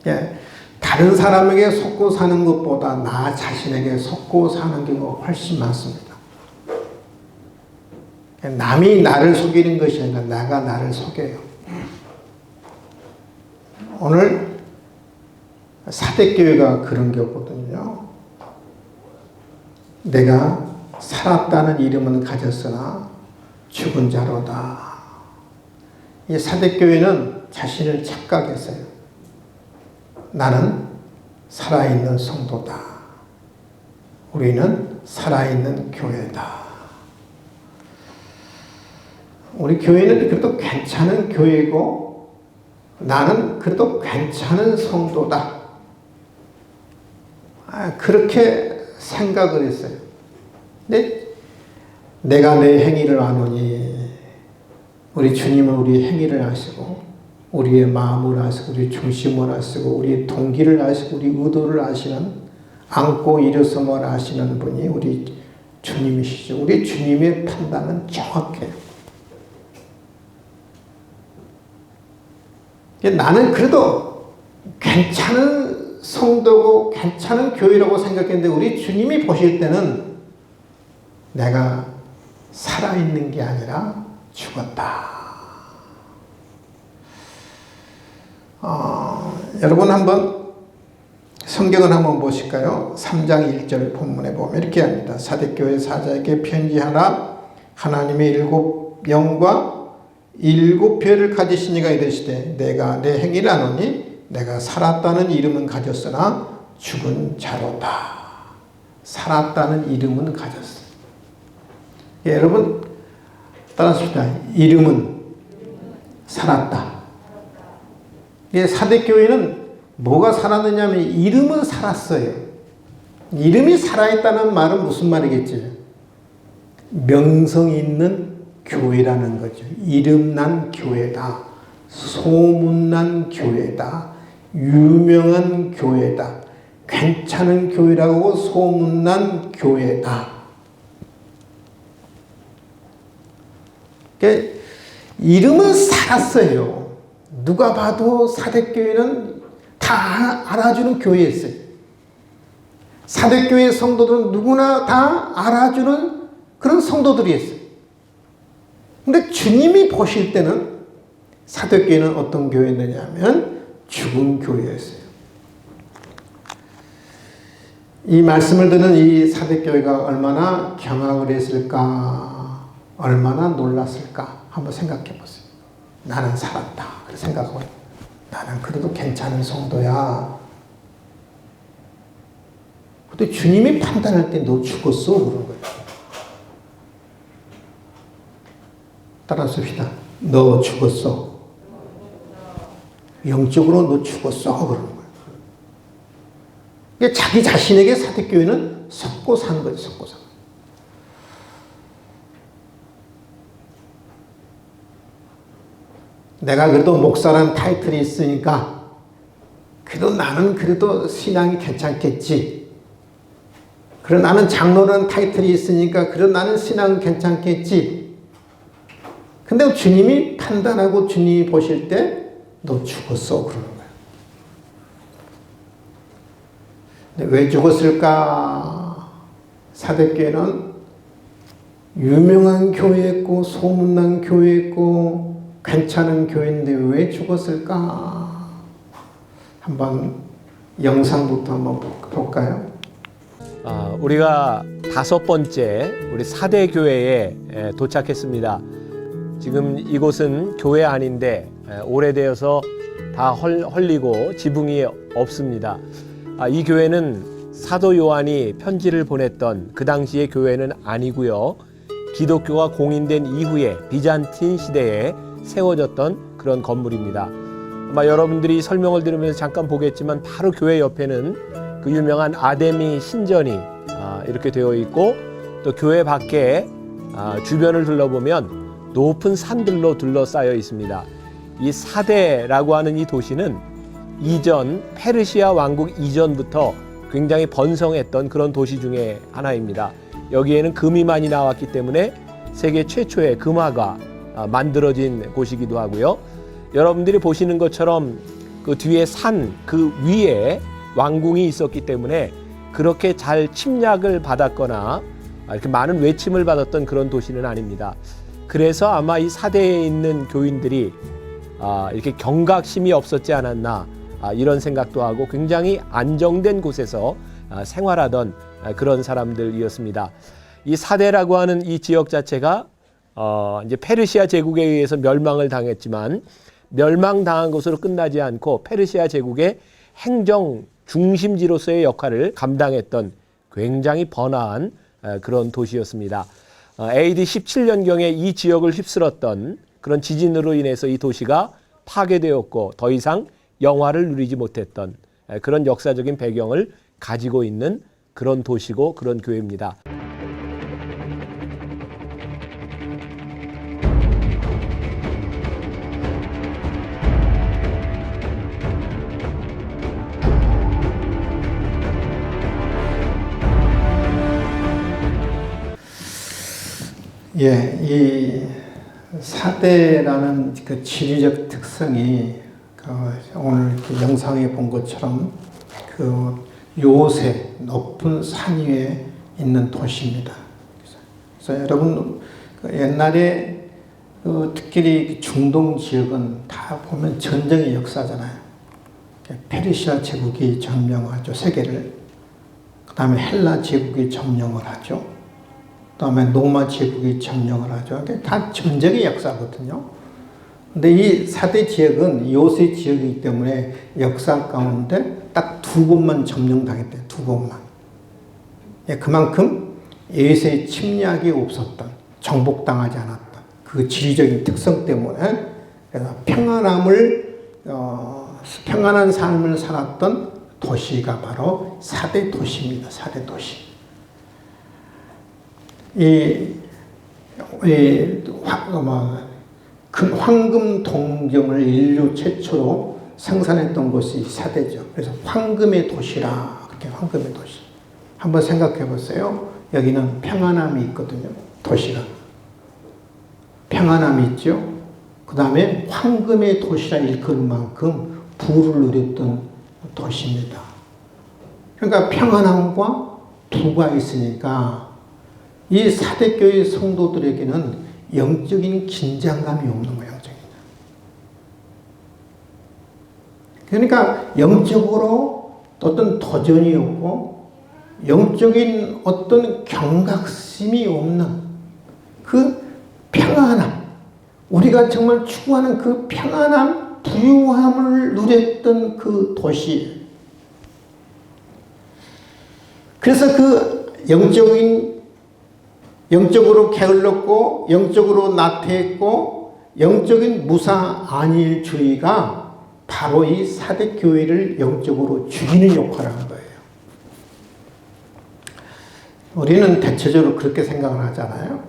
예, 다른 사람에게 속고 사는 것보다 나 자신에게 속고 사는 경우가 훨씬 많습니다. 남이 나를 속이는 것이 아니라 내가 나를 속여요. 오늘 사대교회가 그런 거거든요. 내가 살았다는 이름은 가졌으나 죽은 자로다. 이 사대교회는 자신을 착각했어요. 나는 살아있는 성도다. 우리는 살아있는 교회다. 우리 교회는 그래도 괜찮은 교회고 나는 그래도 괜찮은 성도다. 그렇게 생각을 했어요. 근데 내가 내 행위를 아노니 우리 주님은 우리 행위를 아시고 우리의 마음을 아시고 우리 중심을 아시고 우리 동기를 아시고 우리 의도를 아시는 안고 일어섬을 아시는 분이 우리 주님이시죠. 우리 주님의 판단은 정확해요. 나는 그래도 괜찮은 성도고 괜찮은 교회라고 생각했는데 우리 주님이 보실 때는 내가 살아있는 게 아니라 죽었다. 여러분 한번 성경을 한번 보실까요? 3장 1절 본문에 보면 이렇게 합니다. 사대교회 사자에게 편지하라. 하나님의 7 영과 7 별을 가지신 이가 이르시되 내가 내 행위를 아노니 내가 살았다는 이름은 가졌으나 죽은 자로다. 살았다는 이름은 가졌어. 예, 여러분 따라하십시다. 이름은 살았다. 예, 사대교회는 뭐가 살았느냐 하면 이름은 살았어요. 이름이 살아있다는 말은 무슨 말이겠지? 명성 있는 교회라는 거죠. 이름난 교회다. 소문난 교회다. 유명한 교회다. 괜찮은 교회라고 소문난 교회다. 그러니까 이름은 살았어요. 누가 봐도 사대교회는 다 알아주는 교회였어요. 사대교회 성도들은 누구나 다 알아주는 그런 성도들이었어요. 근데 주님이 보실 때는 사대교회는 어떤 교회였느냐 하면 죽은 교회였어요. 이 말씀을 듣는 이 사대교회가 얼마나 경악을 했을까, 얼마나 놀랐을까 한번 생각해 보세요. 나는 살았다. 그렇게 생각하고 나는 그래도 괜찮은 성도야. 근데 주님이 판단할 때 너 죽었어 그런 거예요. 따라합시다. 너 죽었어. 영적으로 너 죽었어 그러는 거예요. 그러니까 자기 자신에게 사대교회는 속고 산 거죠. 속고 산 거예요. 내가 그래도 목사라는 타이틀이 있으니까 그래도 나는 그래도 신앙이 괜찮겠지. 그래 나는 장로라는 타이틀이 있으니까 그래도 나는 신앙은 괜찮겠지. 근데 주님이 판단하고 주님이 보실 때 너 죽었어 그러는 거예요. 근데 왜 죽었을까? 사대교회는 유명한 교회였고 소문난 교회였고 괜찮은 교회인데 왜 죽었을까? 한번 영상부터 한번 볼까요? 우리가 5번째 우리 사대교회에 도착했습니다. 지금 이곳은 교회 아닌데 오래되어서 다 헐리고 지붕이 없습니다. 이 교회는 사도 요한이 편지를 보냈던 그 당시의 교회는 아니고요. 기독교가 공인된 이후에 비잔틴 시대에 세워졌던 그런 건물입니다. 아마 여러분들이 설명을 들으면서 잠깐 보겠지만 바로 교회 옆에는 그 유명한 아데미 신전이 이렇게 되어 있고 또 교회 밖에 주변을 둘러보면 높은 산들로 둘러싸여 있습니다. 이 사대라고 하는 이 도시는 이전 페르시아 왕국 이전부터 굉장히 번성했던 그런 도시 중에 하나입니다. 여기에는 금이 많이 나왔기 때문에 세계 최초의 금화가 만들어진 곳이기도 하고요. 여러분들이 보시는 것처럼 그 뒤에 산 그 위에 왕궁이 있었기 때문에 그렇게 잘 침략을 받았거나 이렇게 많은 외침을 받았던 그런 도시는 아닙니다. 그래서 아마 이 사대에 있는 교인들이 이렇게 경각심이 없었지 않았나 이런 생각도 하고 굉장히 안정된 곳에서 생활하던 그런 사람들이었습니다. 이 사대라고 하는 이 지역 자체가 이제 페르시아 제국에 의해서 멸망을 당했지만 멸망당한 것으로 끝나지 않고 페르시아 제국의 행정 중심지로서의 역할을 감당했던 굉장히 번화한 그런 도시였습니다. AD 17년경에 이 지역을 휩쓸었던 그런 지진으로 인해서 이 도시가 파괴되었고 더 이상 영화를 누리지 못했던 그런 역사적인 배경을 가지고 있는 그런 도시고 그런 교회입니다. 예, 이 사대라는 그 지리적 특성이 오늘 이렇게 영상에 본 것처럼 그 요새 높은 산 위에 있는 도시입니다. 그래서 여러분 옛날에 특히 중동 지역은 다 보면 전쟁의 역사잖아요. 페르시아 제국이 점령하죠, 세계를. 그 다음에 헬라 제국이 점령을 하죠. 그 다음에 로마 제국이 점령을 하죠. 다 전쟁의 역사거든요. 근데 이 사대 지역은 요새 지역이기 때문에 역사 가운데 딱 2번만 점령당했대요. 2번만. 예, 그만큼 예수의 침략이 없었던, 정복당하지 않았던 그 지리적인 특성 때문에 그래서 평안한 삶을 살았던 도시가 바로 사대 도시입니다. 사대 도시. 황금 동정을 인류 최초로 생산했던 곳이 사대죠. 그래서 황금의 도시라, 그렇게 황금의 도시. 한번 생각해 보세요. 여기는 평안함이 있거든요. 도시가. 평안함이 있죠. 그 다음에 황금의 도시라 일컬을 만큼 부를 누렸던 도시입니다. 그러니까 평안함과 부가 있으니까 이 사대교회 성도들에게는 영적인 긴장감이 없는 거예요. 그러니까 영적으로 어떤 도전이 없고 영적인 어떤 경각심이 없는 그 평안함, 우리가 정말 추구하는 그 평안함, 부유함을 누렸던 그 도시. 그래서 그 영적으로 게을렀고 영적으로 나태했고 영적인 무사 안일주의가 바로 이 사대교회를 영적으로 죽이는 역할을 한 거예요. 우리는 대체적으로 그렇게 생각을 하잖아요.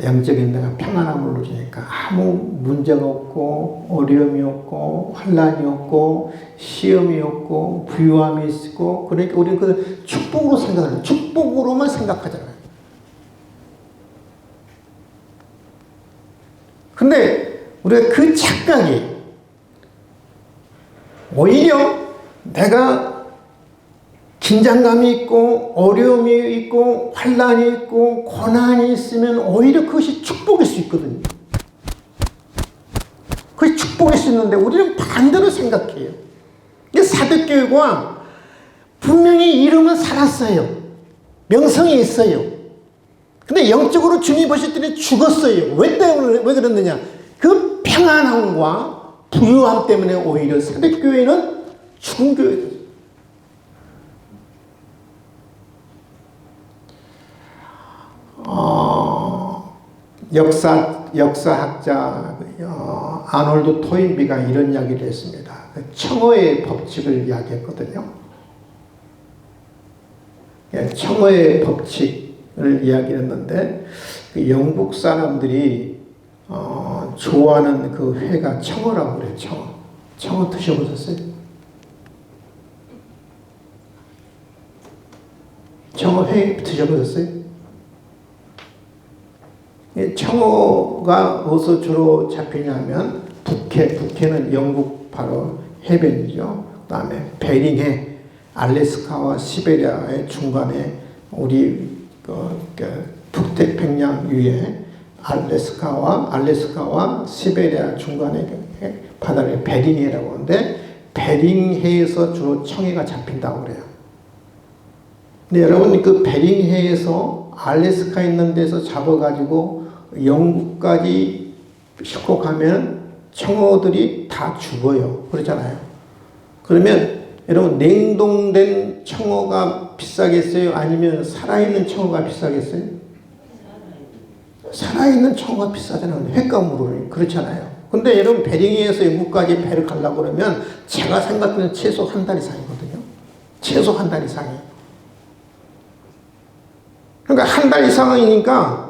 영적인 내가 평안함을 누리니까 아무 문제가 없고 어려움이 없고 환난이 없고 시험이 없고 부유함이 있고 그러니까 우리는 그 축복으로 생각해요. 축복으로만 생각하잖아요. 근데 우리가 그 착각이 오히려 내가 긴장감이 있고 어려움이 있고 환난이 있고 고난이 있으면 오히려 그것이 축복일 수 있거든요. 그것이 축복일 수 있는데 우리는 반대로 생각해요. 사대교회가 분명히 이름은 살았어요. 명성이 있어요. 근데 영적으로 주님 보실 때 죽었어요. 왜 그랬느냐? 그 평안함과 부유함 때문에 오히려 사대교회는 죽은 교회예요. 역사학자 아놀드 토인비가 이런 이야기를 했습니다. 청어의 법칙을 이야기했거든요. 청어의 법칙을 이야기했는데 그 영국 사람들이 좋아하는 그 회가 청어라고 그래요. 청어 드셔보셨어요? 청어 회 드셔보셨어요? 청어가 어디서 주로 잡히냐면 북해는 영국 바로 해변이죠. 그 다음에 베링해, 알래스카와 시베리아의 중간에 우리 북태평양 위에 알래스카와 시베리아 중간에 바다를 베링해라고 하는데 베링해에서 주로 청해가 잡힌다고 그래요. 근데 여러분 그 베링해에서 알래스카 있는 데서 잡아가지고 영국까지 싣고 가면 청어들이 다 죽어요. 그렇잖아요. 그러면 여러분 냉동된 청어가 비싸겠어요? 아니면 살아있는 청어가 비싸겠어요? 살아있는 청어가 비싸잖아요. 횟감으로. 그렇잖아요. 근데 여러분 베링해에서 영국까지 배를 가려고 그러면 제가 생각하는 최소 한 달 이상이거든요. 최소 한 달 이상이에요. 그러니까 한 달 이상이니까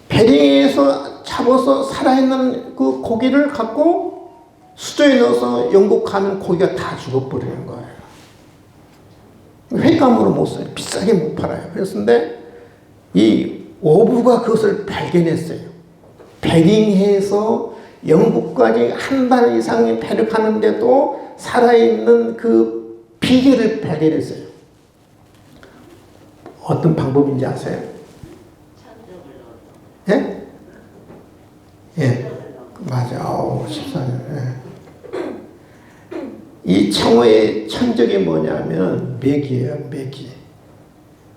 베링해에서 잡아서 살아있는 그 고기를 갖고 수조에 넣어서 영국 가면 고기가 다 죽어버리는 거예요. 횟감으로 못 써요. 비싸게 못 팔아요. 그랬는데 이 어부가 그것을 발견했어요. 베링해에서 영국까지 한 달 이상의 배를 가는데도 살아있는 그 비결을 발견했어요. 어떤 방법인지 아세요? 예? 예. 맞아. 14년. 예. 이 청어의 천적이 뭐냐면 메기예요. 메기.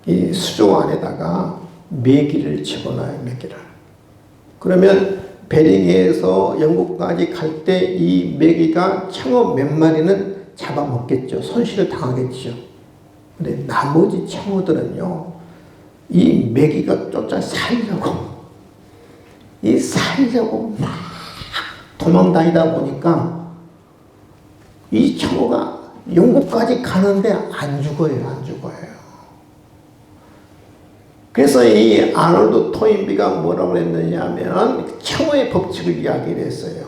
이 수조 안에다가 메기를 집어넣어요. 메기를. 그러면 베링해에서 영국까지 갈 때 이 메기가 청어 몇 마리는 잡아먹겠죠. 손실을 당하겠죠. 근데 나머지 청어들은요, 이 메기가 쫓아 살려고 막 도망다니다 보니까 이 청어가 영국까지 가는데 안 죽어요. 그래서 이 아놀드 토인비가 뭐라고 했느냐면 청어의 법칙을 이야기를 했어요.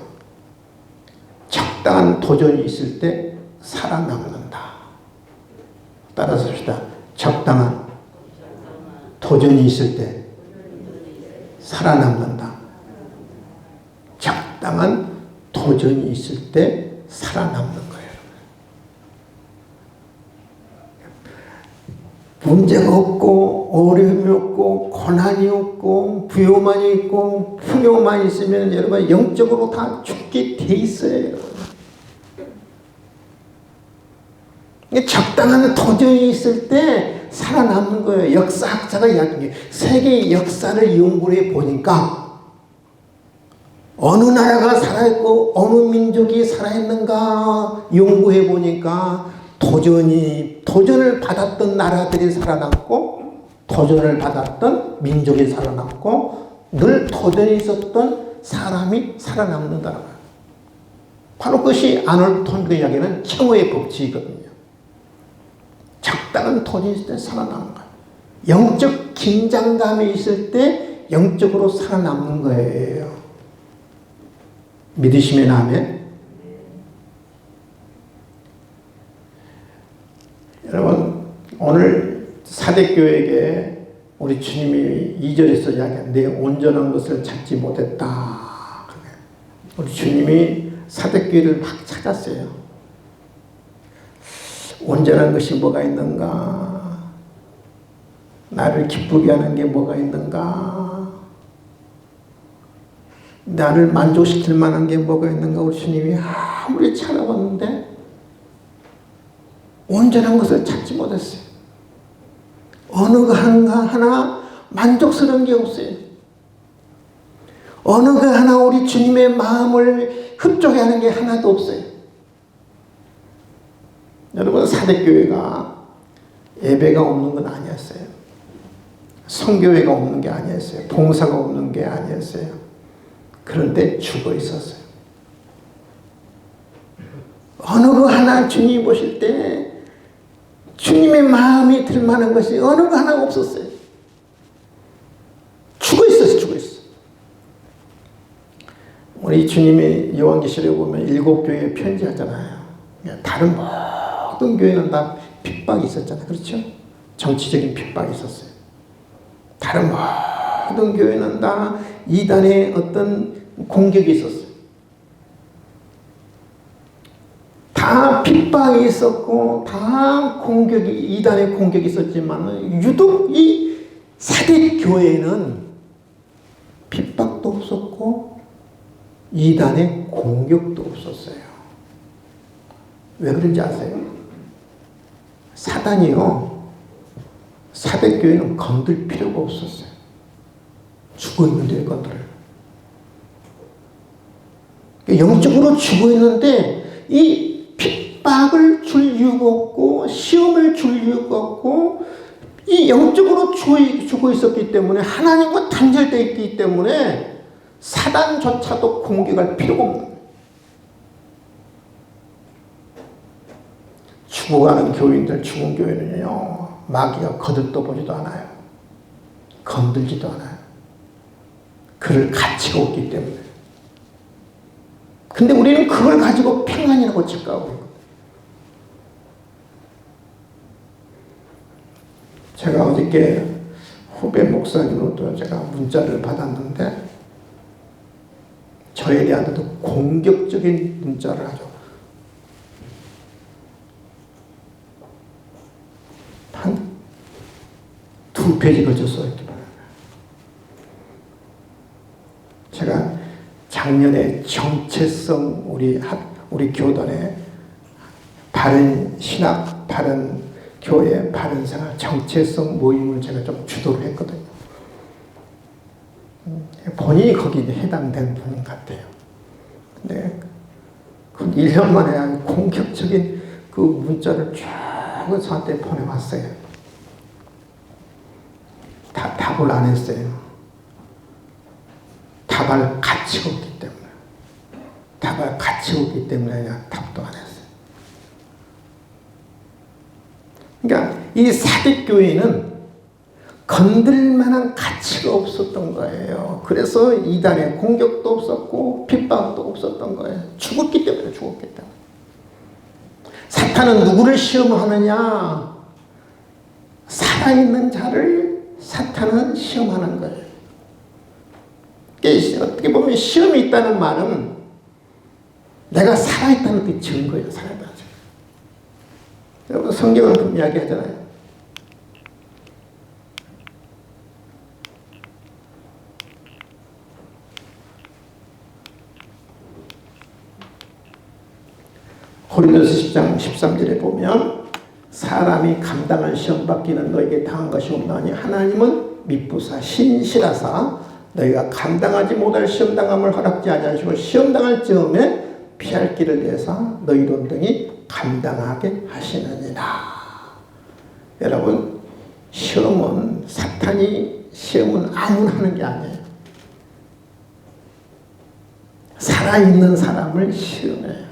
적당한 도전이 있을 때 살아남는다. 따라서 합시다. 적당한 도전이 있을 때 살아남는다. 적당한 도전이 있을 때 살아남는 거예요. 문제가 없고 어려움이 없고 고난이 없고 부요만이 있고 풍요만 있으면 여러분 영적으로 다 죽게 돼 있어요. 적당한 도전이 있을 때 살아남는 거예요. 역사학자가 이야기해요. 세계 역사를 연구해 보니까 어느 나라가 살아있고 어느 민족이 살아있는가 연구해 보니까 도전을 받았던 나라들이 살아남고 도전을 받았던 민족이 살아남고 늘 도전이 있었던 사람이 살아남는다. 바로 그것이 아놀드 토인비가 이야기하는 청어의 법칙이거든요. 적당한 도전이 있을 때 살아남는 거예요. 영적 긴장감이 있을 때 영적으로 살아남는 거예요. 믿으시면 아멘. 여러분 오늘 사대교회에게 우리 주님이 2절에서 이야기한 내 온전한 것을 찾지 못했다. 우리 주님이 사대교회를 막 찾았어요. 온전한 것이 뭐가 있는가? 나를 기쁘게 하는 게 뭐가 있는가? 나를 만족시킬 만한 게 뭐가 있는가? 우리 주님이 아무리 찾아봤는데 온전한 것을 찾지 못했어요. 어느 거 하나 만족스러운 게 없어요. 어느 거 하나 우리 주님의 마음을 흡족해 하는 게 하나도 없어요. 여러분 사대교회가 예배가 없는 건 아니었어요. 성교회가 없는 게 아니었어요. 봉사가 없는 게 아니었어요. 그런데 죽어 있었어요. 어느 거 하나 주님이 보실 때 주님의 마음이 들만한 것이 어느 거 하나 없었어요. 죽어 있었어요. 우리 주님이 요한계시록에 보면 7교회에 편지하잖아요. 다른 모든 교회는 다 핍박이 있었잖아요. 그렇죠? 정치적인 핍박이 있었어요. 다른 모든 교회는 다 이단의 어떤 공격이 있었어요. 다 핍박이 있었고 다 공격이 이단의 공격이 있었지만 유독 이 사대 교회에는 핍박도 없었고 이단의 공격도 없었어요. 왜 그런지 아세요? 사단이요, 사대 교회는 건들 필요가 없었어요. 죽어 있는데 건들어요. 영적으로 죽어 있는데 이 핍박을 줄 이유가 없고 시험을 줄 이유가 없고 이 영적으로 죽어 있었기 때문에 하나님과 단절되어 있기 때문에 사단조차도 공격할 필요가 없는 거예요. 죽어가는 교인들, 죽은 교회는요, 마귀가 거들떠보지도 않아요. 건들지도 않아요. 그를 가치가 없기 때문에. 근데 우리는 그걸 가지고 평안이라고 착각하고 있거든요. 제가 어저께 후배 목사님으로부터 제가 문자를 받았는데 저에 대한도 공격적인 문자를 하죠. 한 2페이지 걸쳐서 이렇게 말해요. 제가 작년에 정체성 우리 교단의 바른 신학, 바른 교회, 바른 생활, 정체성 모임을 제가 좀 주도를 했거든요. 본인이 거기에 해당된 분 같아요. 근데 그 1년 만에 공격적인 그 문자를 쫙 저한테 보내왔어요. 답을 안 했어요. 답할 가치가 없기 때문에. 답할 가치가 없기 때문에 그냥 답도 안 했어요. 그러니까 이 사대교회는 건들만한 가치가 없었던 거예요. 그래서 이단의 공격도 없었고 핍박도 없었던 거예요. 죽었기 때문에. 사탄은 누구를 시험하느냐? 살아있는 자를 사탄은 시험하는 거예요. 어떻게 보면 시험이 있다는 말은 내가 살아있다는 그 증거예요. 살아있다는 증거. 여러분 성경은 이야기하잖아요. 고린도서 10장 13절에 보면 사람이 감당할 시험 받기는 너에게 당한 것이 없나니 하나님은 미쁘사 신실하사 너희가 감당하지 못할 시험 당함을 허락지 아니하시고 시험 당할 즈음에 피할 길을 내사 너희로 등이 감당하게 하시느니라. 여러분 시험은 사탄이 시험은 아무나 하는 게 아니에요. 살아있는 사람을 시험해요.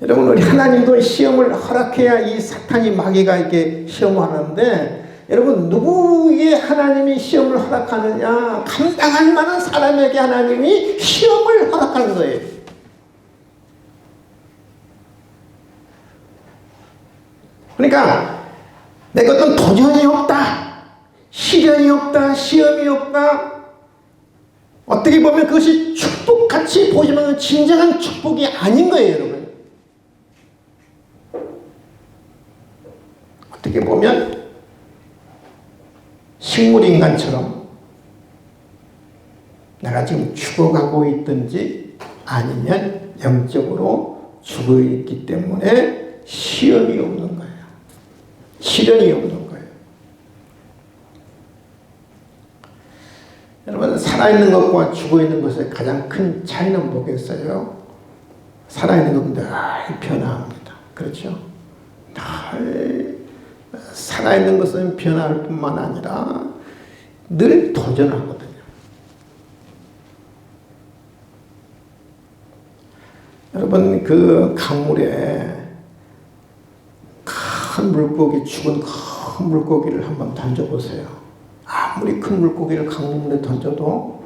여러분 우리 하나님도 시험을 허락해야 이 사탄이 마귀가 이렇게 시험하는데 여러분 누구에게 하나님이 시험을 허락하느냐? 감당할 만한 사람에게 하나님이 시험을 허락하는 거예요. 그러니까 내가 어떤 도전이 없다, 시련이 없다, 시험이 없다, 어떻게 보면 그것이 축복같이 보지만 진정한 축복이 아닌 거예요. 여러분 어떻게 보면 식물인간처럼 내가 지금 죽어가고 있든지 아니면 영적으로 죽어있기 때문에 시험이 없는 거예요. 시련이 없는 거예요. 여러분 살아있는 것과 죽어있는 것의 가장 큰 차이는 뭐겠어요? 살아있는 건 늘 변화합니다. 그렇죠? 늘 살아있는 것은 변할 뿐만 아니라 늘 도전하거든요. 여러분 그 강물에 큰 물고기, 죽은 큰 물고기를 한번 던져보세요. 아무리 큰 물고기를 강물에 던져도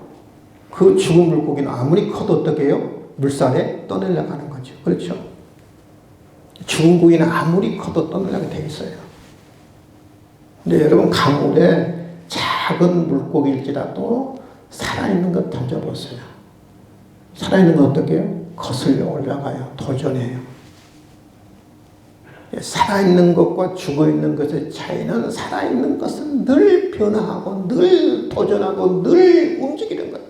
그 죽은 물고기는 아무리 커도 어떻게 해요? 물살에 떠내려가는 거죠. 그렇죠? 죽은 고기는 아무리 커도 떠내려가게 돼 있어요. 근데 여러분 강물에 작은 물고기일지라도 살아있는 것 던져보세요. 살아있는 건 어떻게 해요? 거슬려 올라가요. 도전해요. 살아있는 것과 죽어있는 것의 차이는 살아있는 것은 늘 변화하고 늘 도전하고 늘 움직이는 거예요.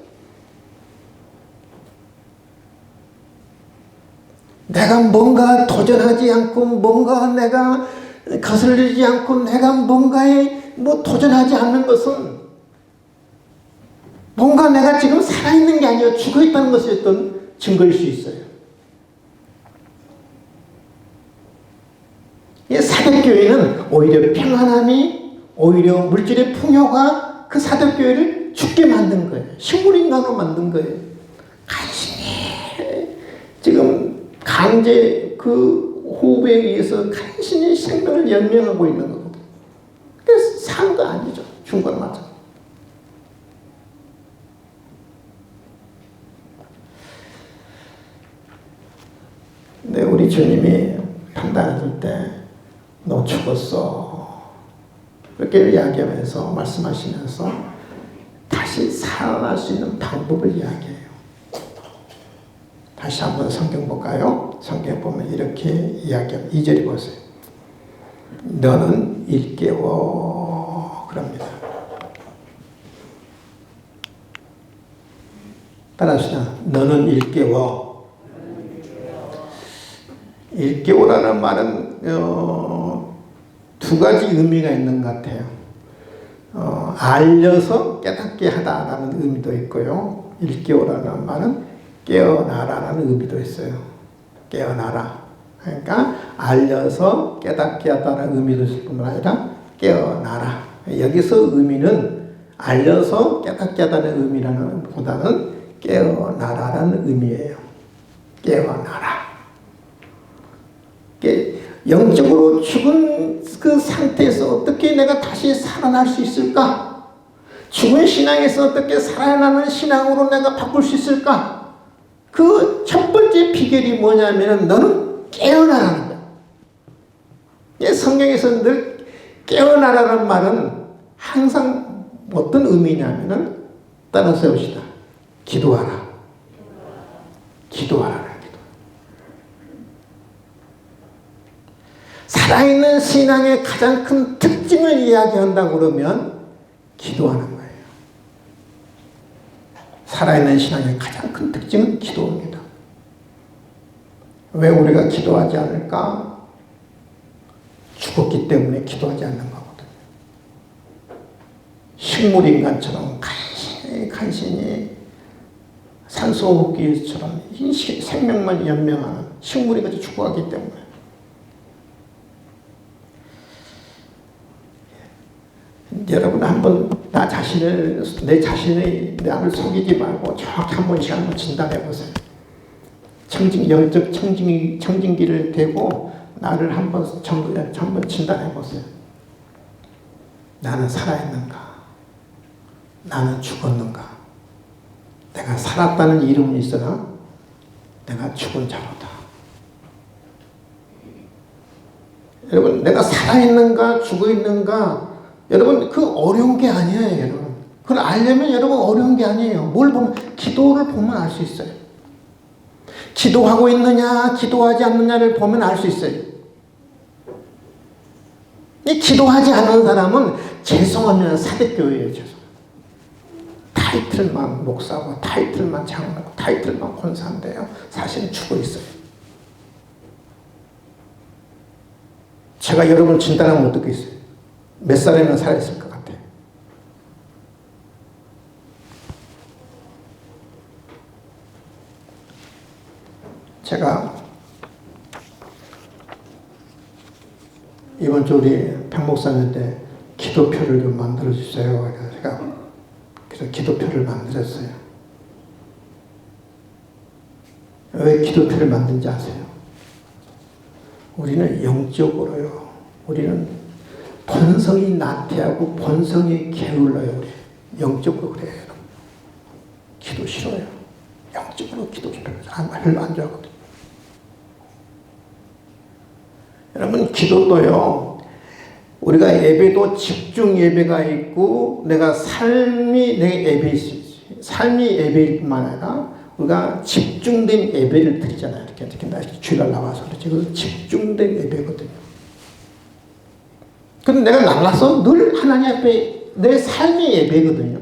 내가 뭔가 도전하지 않고 뭔가 내가 거슬리지 않고 내가 뭔가에 도전하지 않는 것은 뭔가 내가 지금 살아있는 게 아니라 죽어있다는 것이 어떤 증거일 수 있어요. 사대교회는 오히려 평안함이 오히려 물질의 풍요가 그 사대교회를 죽게 만든 거예요. 식물인간으로 만든 거예요. 간신히 지금 강제 그 호흡에 의해서 간신히 생명을 연명하고 있는 거거든요. 그래서 산 거 아니죠. 죽은 건 맞아. 근데 우리 주님이 판단하실 때 너 죽었어. 그렇게 이야기하면서 말씀하시면서 다시 살아날 수 있는 방법을 이야기해요. 다시 한번 성경 볼까요? 성경 보면 이렇게 이야기합니다. 2절에 보세요. 너는 일깨워. 그럽니다. 따라하시나. 너는 일깨워. 일깨우라는 말은 두 가지 의미가 있는 것 같아요. 알려서 깨닫게 하다라는 의미도 있고요. 일깨우라는 말은 깨어나라는 의미도 있어요. 깨어나라. 그러니까 알려서 깨닫게 하다라는 의미도 있을 뿐만 아니라 깨어나라. 여기서 의미는 알려서 깨닫게 하다는 의미라는 보다는 깨어나라라는 의미예요. 깨어나라. 영적으로 죽은 그 상태에서 어떻게 내가 다시 살아날 수 있을까? 죽은 신앙에서 어떻게 살아나는 신앙으로 내가 바꿀 수 있을까? 그 첫 번째 비결이 뭐냐면 너는 깨어나라는 거야. 성경에서 늘 깨어나라는 말은 항상 어떤 의미냐면은 따라서 해봅시다. 기도하라. 기도하라. 살아있는 신앙의 가장 큰 특징을 이야기한다고 그러면 기도하는 거예요. 살아있는 신앙의 가장 큰 특징은 기도입니다. 왜 우리가 기도하지 않을까? 죽었기 때문에 기도하지 않는 거거든요. 식물인간처럼 간신히 산소호흡기처럼 생명만 연명하는 식물인간이 죽어가기 때문에 여러분 한번 내 자신의 나를 속이지 말고 정확히 한 번씩 한번 진단해 보세요. 영적 청진기를 대고 나를 한번 진단해 보세요. 나는 살아있는가? 나는 죽었는가? 내가 살았다는 이름은 있으나 내가 죽은 자로다. 여러분 내가 살아있는가 죽어있는가 여러분 그 어려운 게 아니에요. 여러분 그걸 알려면 여러분 어려운 게 아니에요. 뭘 보면 기도를 보면 알 수 있어요. 기도하고 있느냐 기도하지 않느냐를 보면 알 수 있어요. 이 기도하지 않는 사람은 죄송하면 사대교회예요. 죄송. 타이틀만 목사고 타이틀만 장로고 타이틀만 권사인데요. 사실은 죽어 있어요. 제가 여러분을 진단하면 어떻게 있어요? 몇 살이나 살아있을 것 같아요? 제가 이번 주 우리 평목사님한테 기도표를 좀 만들어 주세요. 그래서 제가 기도표를 만들었어요. 왜 기도표를 만든지 아세요? 우리는 영적으로요. 우리는 본성이 나태하고 본성이 게을러요. 우리 영적으로 그래요. 기도 싫어요. 영적으로 기도 별로 안 좋아하거든요. 여러분 기도도요. 우리가 예배도 집중 예배가 있고 내가 삶이 내 예배일 수 있어요. 삶이 예배일 뿐만 아니라 우리가 집중된 예배를 드리잖아요. 이렇게 주일날 나와서 그렇지. 그 집중된 예배거든요. 근데 내가 나가서 늘 하나님 앞에 내 삶의 예배거든요.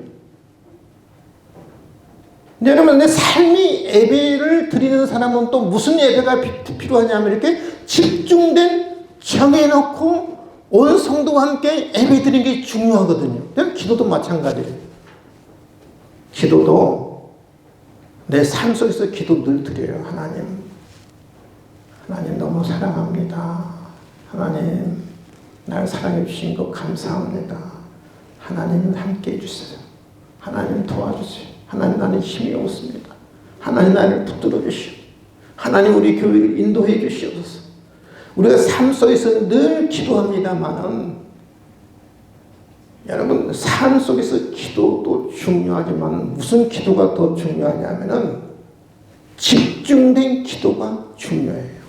근데 여러분, 내 삶의 예배를 드리는 사람은 또 무슨 예배가 필요하냐면 이렇게 집중된 정해놓고 온 성도와 함께 예배 드리는 게 중요하거든요. 기도도 마찬가지예요. 기도도 내 삶 속에서 기도 늘 드려요. 하나님 너무 사랑합니다. 하나님 날 사랑해 주신 거 감사합니다. 하나님 함께 해주세요. 하나님 도와주세요. 하나님 나는 힘이 없습니다. 하나님 나를 붙들어 주시오. 하나님 우리 교회를 인도해 주시옵소서. 우리가 삶 속에서 늘 기도합니다만은 여러분, 삶 속에서 기도도 중요하지만 무슨 기도가 더 중요하냐면은 집중된 기도가 중요해요.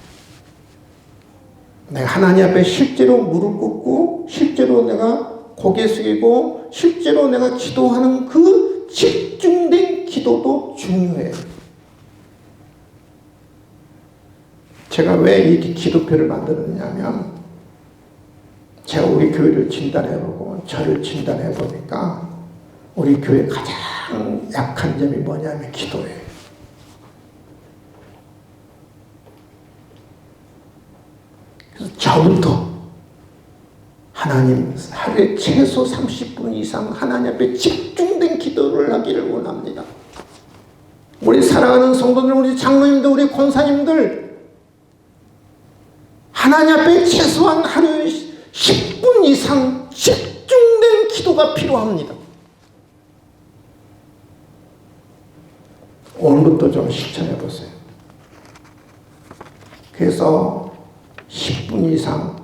내가 하나님 앞에 실제로 무릎 꿇고 실제로 내가 고개 숙이고 실제로 내가 기도하는 그 집중된 기도도 중요해요. 제가 왜 이렇게 기도표를 만들었냐면 제가 우리 교회를 진단해보고 저를 진단해보니까 우리 교회 가장 약한 점이 뭐냐면 기도예요. 그래서 저부터 하나님 하루에 최소 30분 이상 하나님 앞에 집중된 기도를 하기를 원합니다. 우리 사랑하는 성도들, 우리 장로님들, 우리 권사님들 하나님 앞에 최소한 하루에 10분 이상 집중된 기도가 필요합니다. 오늘부터 좀 실천해 보세요. 그래서 10분 이상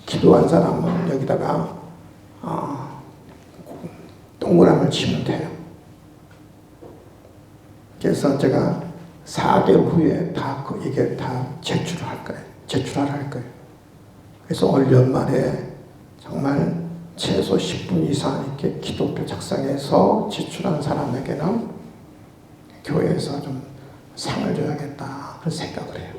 기도한 사람은 여기다가 동그라미를 치면 돼요. 그래서 제가 4개월 후에 이게 다 제출하라 할 거예요. 그래서 올 연말에 정말 최소 10분 이상 이렇게 기도표 작성해서 제출한 사람에게는 교회에서 좀 상을 줘야겠다 그런 생각을 해요.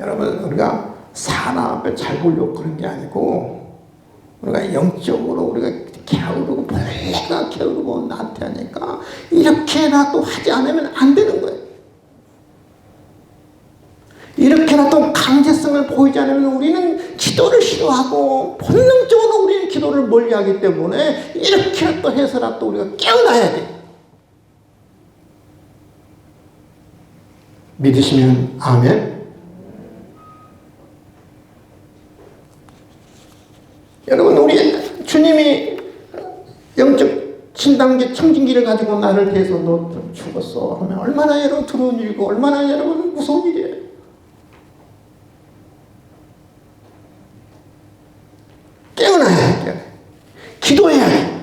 여러분, 우리가 사람 앞에 잘 보려고 그런 게 아니고 우리가 영적으로 우리가 게으르고 내가 게으르고 나한테 하니까 이렇게라도 하지 않으면 안 되는 거예요. 이렇게라도 강제성을 보이지 않으면 우리는 기도를 싫어하고 본능적으로 우리는 기도를 멀리하기 때문에 이렇게라도 해서라도 우리가 깨어나야 돼요. 믿으시면 아멘. 여러분, 우리 주님이 영적 진단계 청진기를 가지고 나를 대해서 너 죽었어 하면 얼마나 여러분 두려운 일이고 얼마나 여러분 무서운 일이에요. 깨어나야 돼. 기도해야 돼.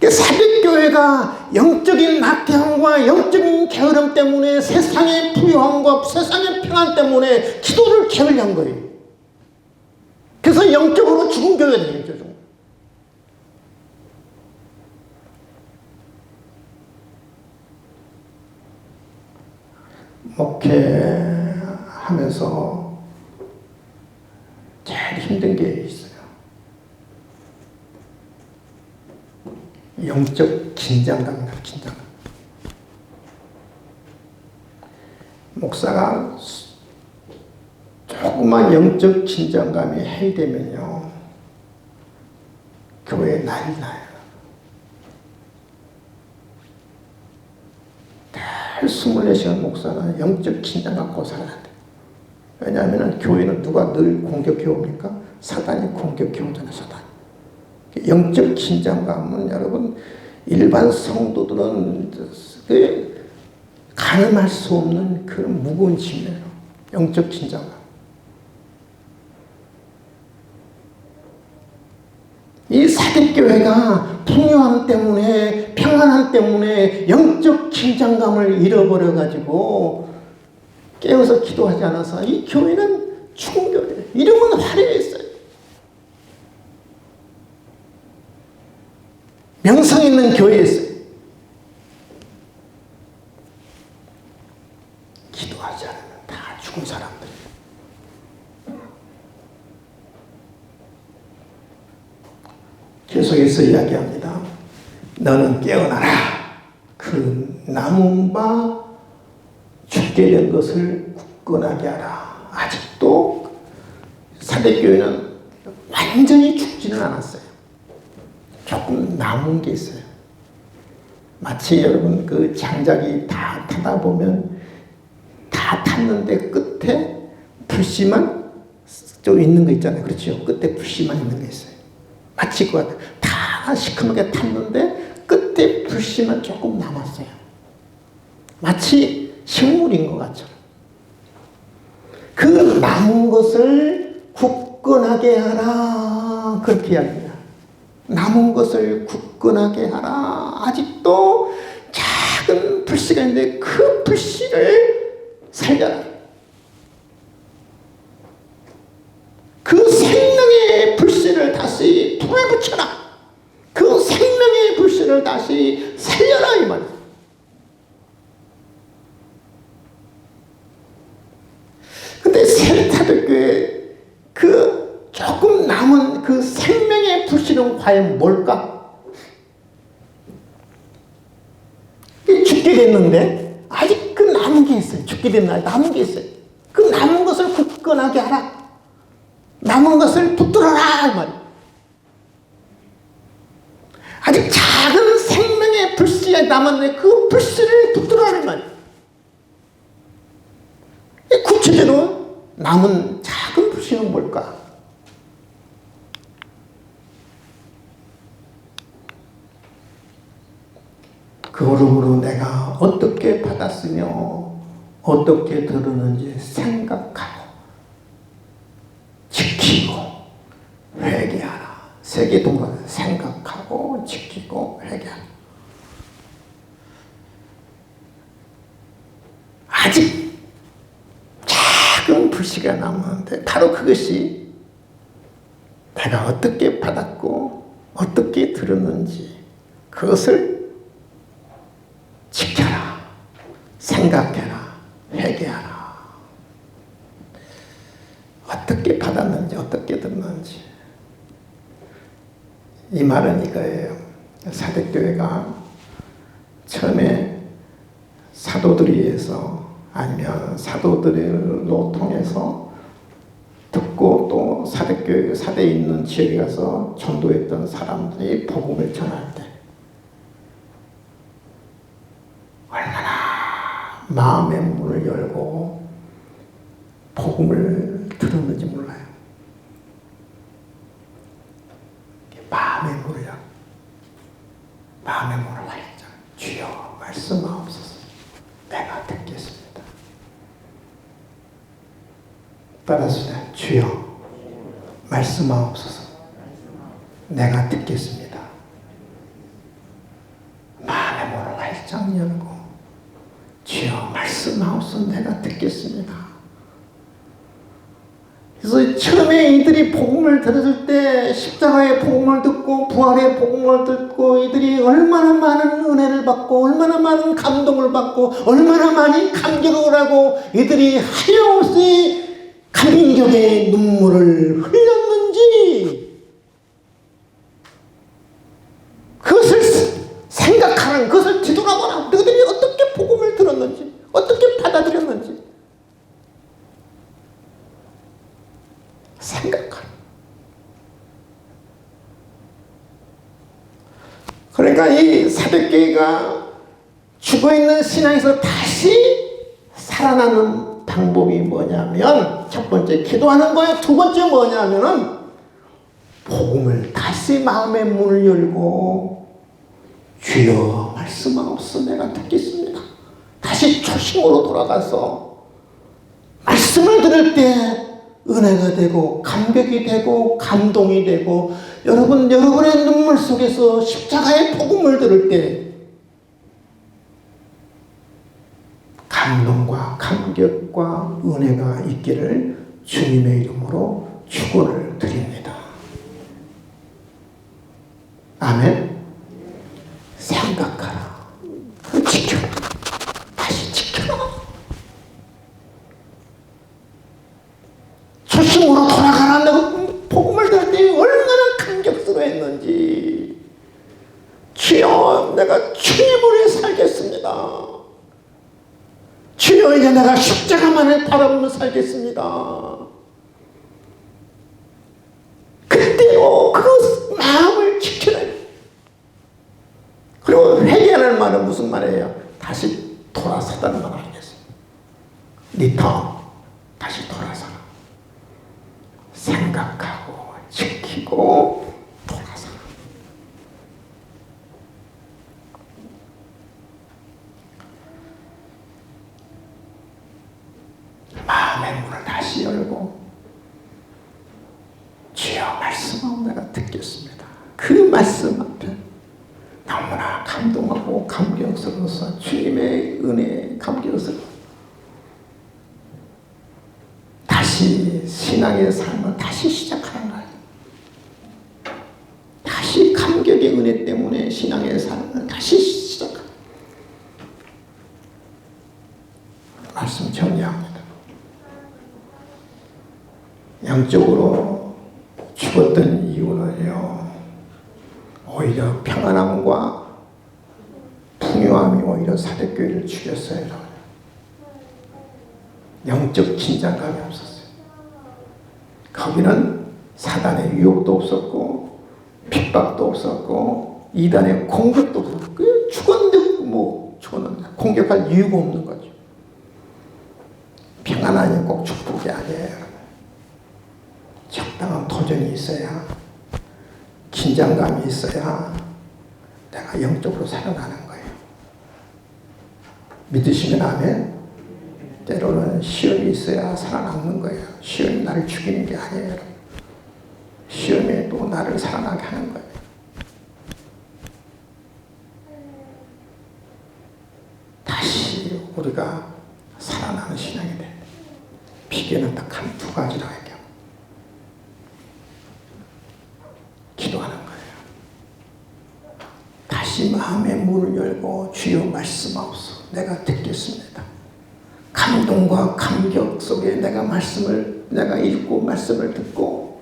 사백교회가 영적인 낙태함과 영적인 게으름 때문에 세상의 부유함과 세상의 평안 때문에 기도를 게을리한 거예요. 그래서 영적으로 죽은 교회가 되죠. 목회하면서 제일 힘든 게 있어요. 영적 긴장감입니다. 긴장감. 목사가 조그만 영적 긴장감이 해이되면요, 교회에 난리 나요. 늘 24시간 목사는 영적 긴장 갖고 살아야 돼. 왜냐하면 교회는 누가 늘 공격해 옵니까? 사단이 공격해 오잖아요. 사단. 영적 긴장감은 여러분 일반 성도들은 가늠할 수 없는 그런 무거운 짐이에요. 영적 긴장감. 이 사대교회가 풍요함 때문에 평안함 때문에 영적 긴장감을 잃어버려가지고 깨어서 기도하지 않아서 이 교회는 죽은 교회예요. 이름은 화려했어요. 명성 있는 교회에 있어요. 기도하지 않으면 다 죽은 사람들. 계속해서 이야기합니다. 너는 깨어나라. 그 남은 바 죽게 된 것을 굳건하게 하라. 아직도 사대교회는 완전히 죽지는 않았어요. 조금 남은 게 있어요. 마치 여러분 그 장작이 다 타다 보면 다 탔는데 끝에 불씨만 좀 있는 거 있잖아요. 그렇죠? 끝에 불씨만 있는 게 있어요. 마치 그거 같아요. 다 시커멓게 탔는데 끝에 불씨만 조금 남았어요. 마치 식물인 것 같죠. 그 남은 것을 굳건하게 하라. 그렇게 이야기합니다. 남은 것을 굳건하게 하라. 아직도 작은 불씨가 있는데 그 불씨를 살려라. 그 생명의 불씨를 다시 불에 붙여라. 그 생명의 불씨를 다시 살려라 이 말이에요. 근데 사대교회 그 조금 남은 그 생명의 불씨는 과연 뭘까? 죽게 됐는데 아직 그 남은 게 있어요. 죽게 된 날 남은 게 있어요. 그 남은 것을 굳건하게 하라. 남은 것을 붙들어라 이 말이에요. 아직 작은 생명의 불씨가 남았는데 그 불씨를 붙들어라 이 말이에요. 구체적으로 남은 작은 불씨는 뭘까? 그 어름으로 내가 어떻게 받았으며 어떻게 들었는지 생각하고 지키고 회개하라. 세계 동안 생각하고 지키고 회개하라. 아직 작은 불씨가 남았는데 바로 그것이 내가 어떻게 받았고 어떻게 들었는지 그것을 지켜라. 생각해라. 회개하라. 어떻게 받았는지 어떻게 들었는지. 이 말은 이거예요. 사대교회가 처음에 사도들에 의해서 아니면 사도들로 통해서 듣고 또 사대교회 사대에 있는 지역에 가서 전도했던 사람들이 복음을 전할 때 얼마나 마음의 문을 열고 복음을 들었는지 몰라요. 마음의 문을 열고 마음의 문을 활짝 주여 말씀하옵소서. 내가 듣겠습니다. 따라서 주여 말씀하옵소서. 내가 듣겠습니다. 마음의 문을 활짝 열고 주여 말씀하옵소서. 내가 듣겠습니다. 그래서 처음에 이들이 복음을 들었을 때 십자가의 복음을 듣고 부활의 복음을 듣고 이들이 얼마나 많은 은혜를 받고 얼마나 많은 감동을 받고 얼마나 많이 감격을 하고 이들이 하염없이 감격의 눈물을 흘렸는지 그것을 생각하는 그것을 뒤돌아보라. 너희들이 어떻게 복음을 들었는지 어떻게 받아들였는지 생각하라. 그러니까 이 사대교회가 죽어있는 신앙에서 다시 살아나는 방법이 뭐냐면 첫 번째 기도하는 거예요. 두 번째 뭐냐면은 복음을 다시 마음의 문을 열고 주여 말씀하옵소서. 내가 듣겠습니다. 다시 초심으로 돌아가서 말씀을 들을 때 은혜가 되고 감격이 되고 감동이 되고 여러분의 눈물 속에서 십자가의 복음을 들을 때 감동과 감격과 은혜가 있기를 주님의 이름으로 축원을 드립니다. 아멘. 나만을 바라보며 살겠습니다. 그때로 그 마음을 지켜라. 그리고 회개하는 말은 무슨 말이에요? 다시 돌아서다는 말 아니겠어요? 리턴, 다시 돌아서 생각하고 지키고 돌아서. 마음의 문을 다시 열고 주여 말씀을 내가 듣겠습니다. 그 말씀 앞에 너무나 감동하고 감격스러워서 주님의 은혜에 감격스러워 다시 신앙의 삶을 다시 시작하는 거예요. 다시 감격의 은혜 때문에 신앙의 삶을 다시 시작하는 말씀 정리합니다. 영적으로 죽었던 이유는요, 오히려 평안함과 풍요함이 오히려 사대교회를 죽였어요. 영적 긴장감이 없었어요. 거기는 사단의 유혹도 없었고 핍박도 없었고 이단의 공격도 없었고 죽었는데 죽었는데 공격할 이유가 없는 거죠. 평안함이 꼭 축복이 아니에요. 적당한 도전이 있어야, 긴장감이 있어야 내가 영적으로 살아나는 거예요. 믿으시면 아멘. 때로는 시험이 있어야 살아남는 거예요. 시험이 나를 죽이는 게 아니에요. 시험이 또 나를 살아나게 하는 거예요. 다시 우리가 살아나는 신앙이 돼. 비결은 딱 한 두 가지라 할게요. 기도하는 거예요. 다시 마음의 문을 열고 주여 말씀하옵소서. 내가 듣겠습니다. 감동과 감격 속에 내가 읽고 말씀을 듣고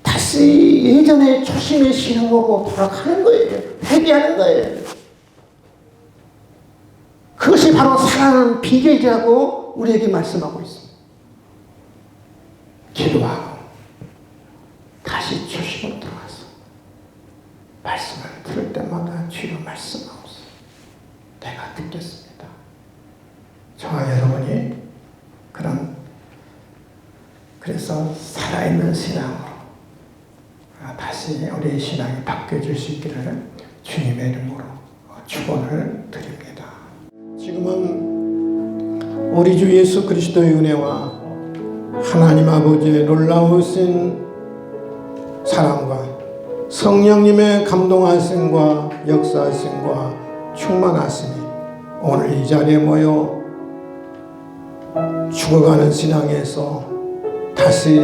다시 예전의 초심의 신앙으로 돌아가는 거예요. 회개하는 거예요. 그것이 바로 살아나는 비결이라고 우리에게 말씀하고 있습니다. 기도하고 다시 초심으로 들어가서 말씀을 들을 때마다 주여 말씀하옵소서. 내가 듣겠습니다. 저와 여러분이 그래서 살아있는 신앙으로 다시 우리의 신앙이 바뀌어질 수 있기를 주님의 이름으로 축원을 드립니다. 지금은 우리 주 예수 그리스도의 은혜와 하나님 아버지의 놀라우신 사랑과 성령님의 감동하심과 역사하심과 충만하심이 오늘 이 자리에 모여 죽어가는 신앙에서 다시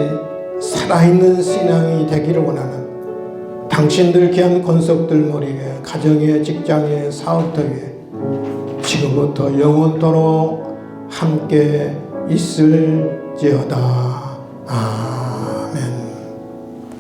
살아있는 신앙이 되기를 원하는 당신들 귀한 권속들 머리에 가정에 직장에 사업터에 지금부터 영원토록 함께 있을지어다. 아멘.